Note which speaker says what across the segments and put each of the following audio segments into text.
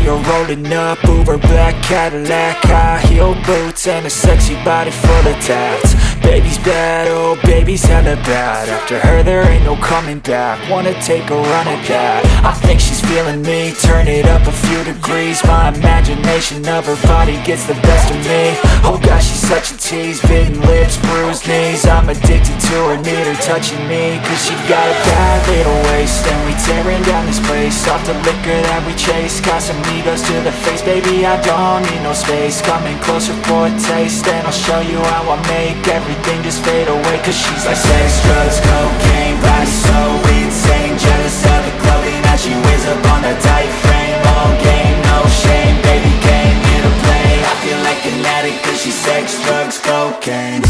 Speaker 1: see her rolling up, Uber black Cadillac, high heel boots and a sexy body full of tats. Baby's bad, oh baby's hella bad. After her there ain't no coming back. Wanna take a run at that. I think she's feeling me, turn it up a few degrees. My imagination of her body gets the best of me. Oh gosh, she's such a tease, bitten lips, bruised knees. I'm addicted to her, need her touching me, cause she got a bad little waist. And we tearing down this place, off the liquor that we chase. Got some egos to the face, baby I don't need no space. Coming closer for a taste, and I'll show you how I make everything just fade away. Cause she's like sex, drugs, cocaine, body so insane. Jealous of the clothing that she wears up on a tight frame. All game, no shame, baby came here to play. I feel like an addict cause she's sex, drugs, cocaine.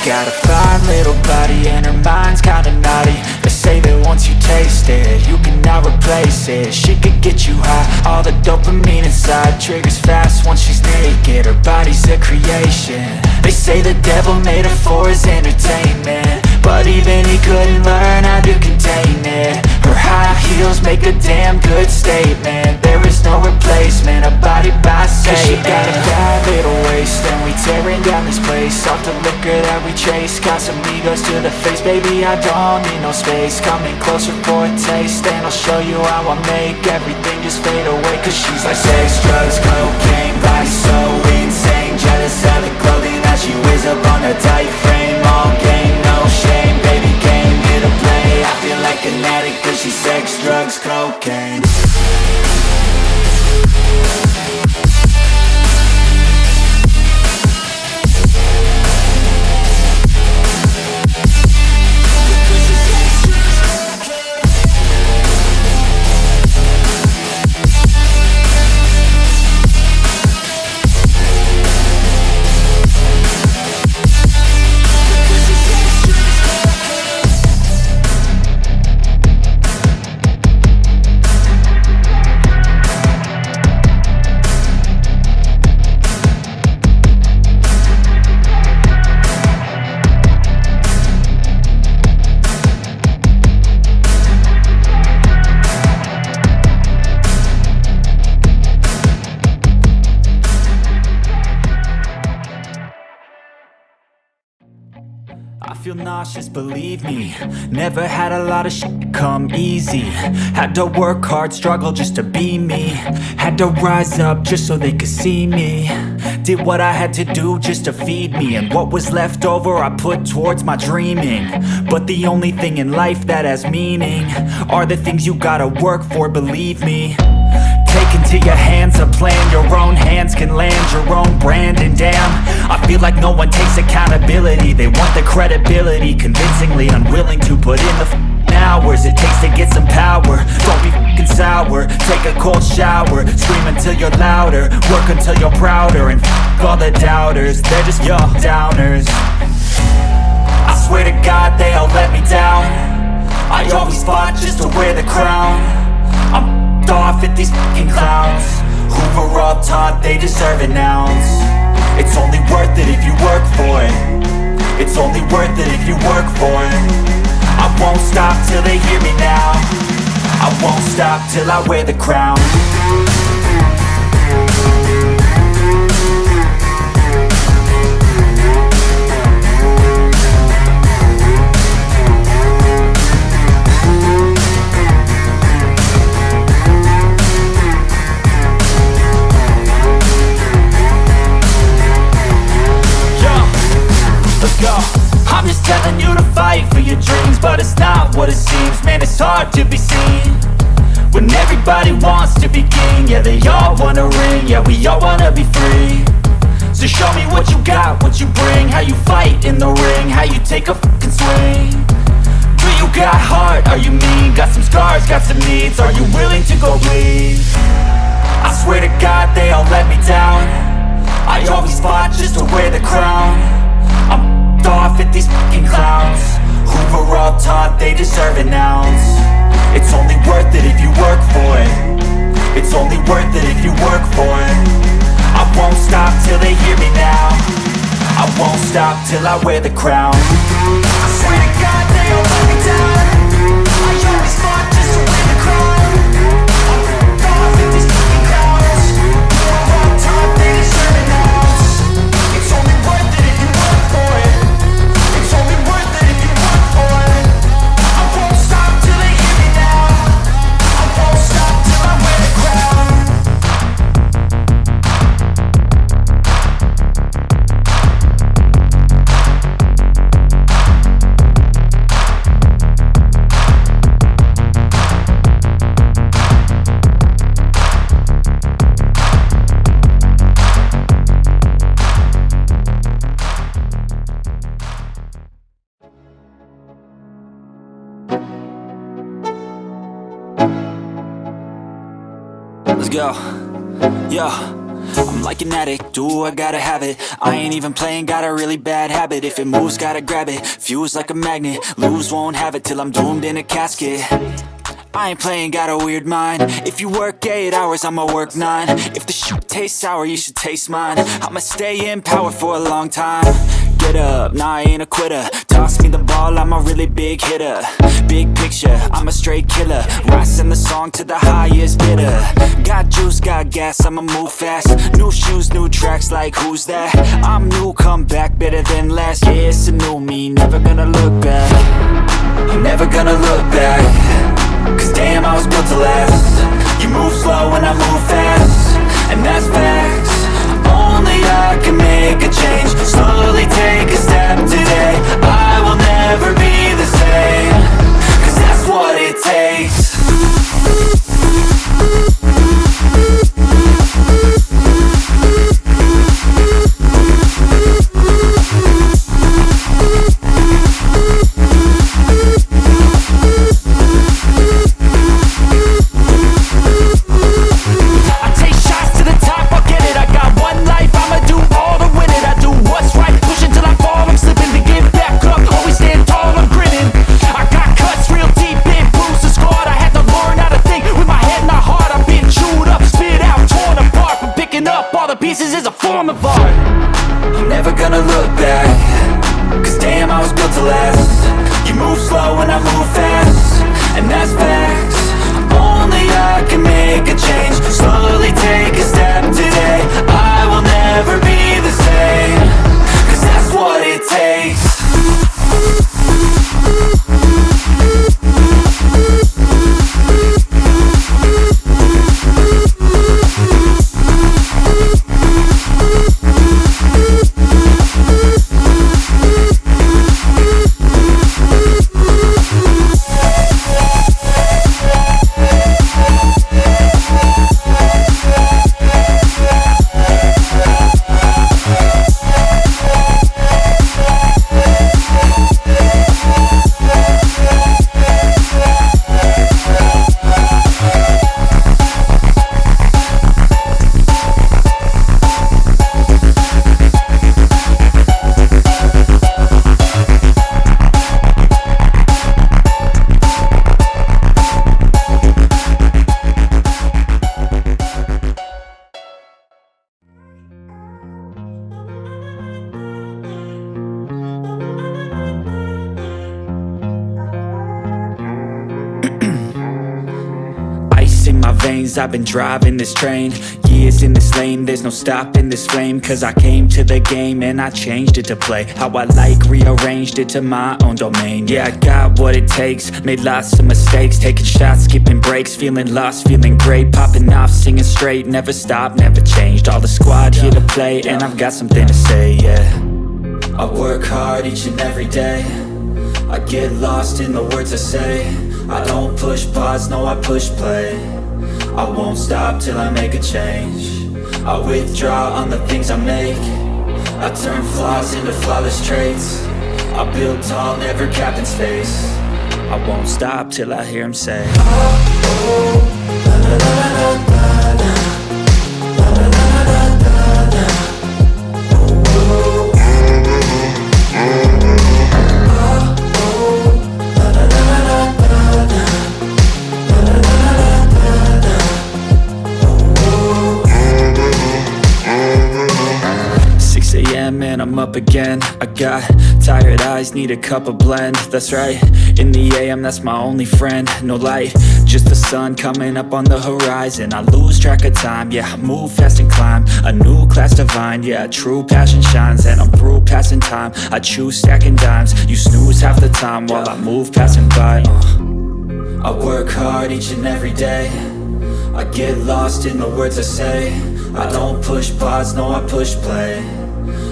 Speaker 1: Got a fine little body and her mind's kinda naughty. They say that once you taste it, you cannot replace it. She could get you high, all the dopamine inside triggers fast once she's naked. Her body's a creation. They say the devil made her for his entertainment, but even he couldn't learn how to contain it. Her high heels make a damn good statement. There is no replacement, a body by Satan. She got a bad little waist, and we tearing down this place. Off the liquor that we chase, got some egos to the face. Baby, I don't need no space. Coming closer for a taste, and I'll show you how I make everything just fade away. Cause she's like sex, drugs, cocaine, body so insane. Jealous of the clothing that she wears up on a tight frame. All game, no shame, baby came here to play. I feel like an addict cause she's sex, drugs, cocaine. I feel nauseous, believe me. Never had a lot of shit come easy. Had to work hard, struggle just to be me. Had to rise up just so they could see me. Did what I had to do just to feed me, and what was left over I put towards my dreaming. But the only thing in life that has meaning are the things you gotta work for, believe me. Take into your hands a plan, your own hands can land your own brand. And damn, I feel like no one takes accountability. They want the credibility, convincingly unwilling to put in the hours it takes to get some power. Don't be f***ing sour, take a cold shower. Scream until you're louder, work until you're prouder. And f*** all the doubters, they're just your downers. I swear to God they all let me down. I always fought just to wear the crown. I'm off at these fucking clowns who were all taught they deserve an ounce. It's only worth it if you work for it. It's only worth it if you work for it. I won't stop till they hear me now. I won't stop till I wear the crown. I'm just telling you to fight for your dreams, but it's not what it seems. Man, it's hard to be seen when everybody wants to be king. Yeah, they all wanna ring, yeah, we all wanna be free. So show me what you got, what you bring, how you fight in the ring, how you take a fucking swing. Do you got heart, are you mean? Got some scars, got some needs, are you willing to go bleed? I swear to God they all let me down. I always fought just to wear the crown. I'm off at these fucking clowns who were all taught they deserve an ounce. It's only worth it if you work for it. It's only worth it if you work for it. I won't stop till they hear me now. I won't stop till I wear the crown. I swear to God they all let me down. I always fought just to win the crown. I'm off at these fucking clowns who were all taught they deserve an ounce. It's only worth it if you work for it. It's only worth it if you work for it. I won't stop till they hear me now. I won't stop till I wear the crown. Let's go. Yo, I'm like an addict, do I gotta have it. I ain't even playing, got a really bad habit. If it moves, gotta grab it, fuse like a magnet. Lose, won't have it till I'm doomed in a casket. I ain't playing, got a weird mind. If you work 8 hours, I'ma work 9. If the shit tastes sour, you should taste mine. I'ma stay in power for a long time. Get up, nah, I ain't a quitter. Toss me the ball, I'm a really big hitter. Big picture, I'm a straight killer. Rising the song to the highest bidder. Got juice, got gas, I'ma move fast. New shoes, new tracks, like who's that? I'm new, come back, better than last. Yeah, it's a new me, never gonna look back. I'm never gonna look back. Cause damn, I was built to last. You move slow and I move fast, and that's facts. Only I can make a change. Slowly take a step today. I will never be the same. Cause that's what it takes. Pieces is a form of art. I'm never gonna look back. Cause damn, I was built to last. You move slow and I move fast, and that's facts. Only I can make a change. Slowly take a step today. I will never be the same. Cause that's what it takes. In my veins, I've been driving this train. Years in this lane, there's no stopping this flame. Cause I came to the game and I changed it to play how I like, rearranged it to my own domain. Yeah, I got what it takes, made lots of mistakes. Taking shots, skipping breaks, feeling lost, feeling great. Popping off, singing straight, never stopped, never changed. All the squad here to play, and I've got something to say, yeah. I work hard each and every day. I get lost in the words I say. I don't push pause, no, I push play. I won't stop till I make a change. I withdraw on the things I make. I turn flaws into flawless traits. I build tall, never capped in space. I won't stop till I hear him say, oh, oh, la la la la la la. La la la la la la. Oh, oh, oh. up again. I got tired eyes, need a cup of blend. That's right, in the AM, that's my only friend. No light, just the sun coming up on the horizon. I lose track of time, yeah, I move fast and climb a new class divine, yeah, true passion shines. And I'm through passing time, I choose stacking dimes. You snooze half the time while I move passing by. I work hard each and every day, I get lost in the words I say. I don't push pause, no, I push play.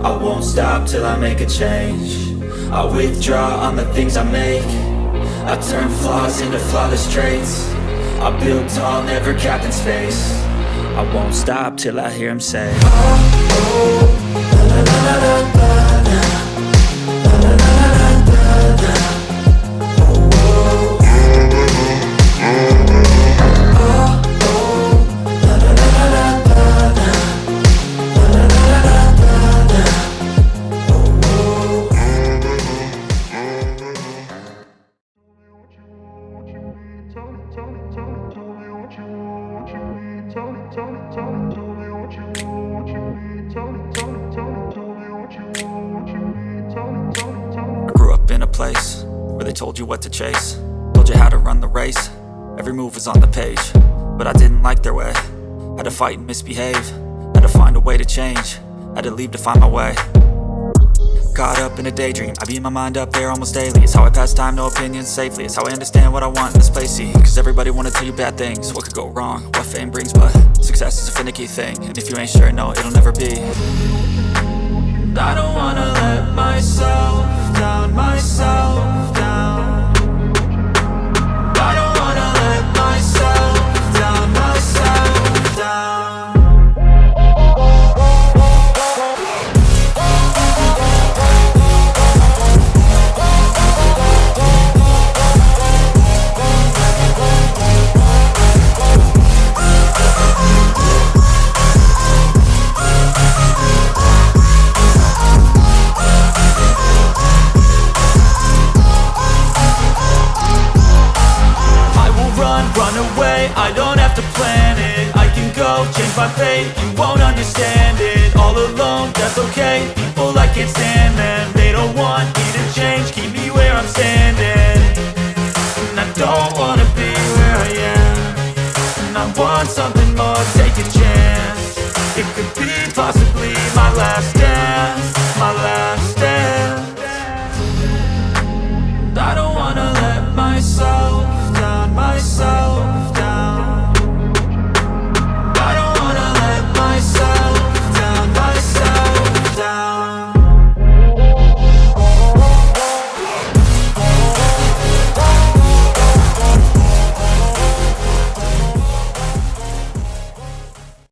Speaker 1: I won't stop till I make a change. I withdraw on the things I make. I turn flaws into flawless traits. I build tall, never capped in space. I won't stop till I hear him say, oh, oh, la, la, la, la, la, la. I grew up in a place where they told you what to chase, told you how to run the race. Every move was on the page, but I didn't like their way. Had to fight and misbehave, had to find a way to change, had to leave to find my way. Caught up in a daydream, I beat my mind up there almost daily. It's how I pass time, no opinions safely. It's how I understand what I want in this place, see. Cause everybody wanna tell you bad things, what could go wrong, what fame brings. But success is a finicky thing, and if you ain't sure, no, it'll never be. I don't wanna let myself down, myself down. I don't wanna let myself down, myself down. Run away, I don't have to plan it. I can go, change my fate, you won't understand it. All alone, that's okay, people I can't stand them. They don't want me to change, keep me where I'm standing. And I don't wanna be where I am, and I want something more, take a chance. It could be possibly my last dance, my last dance.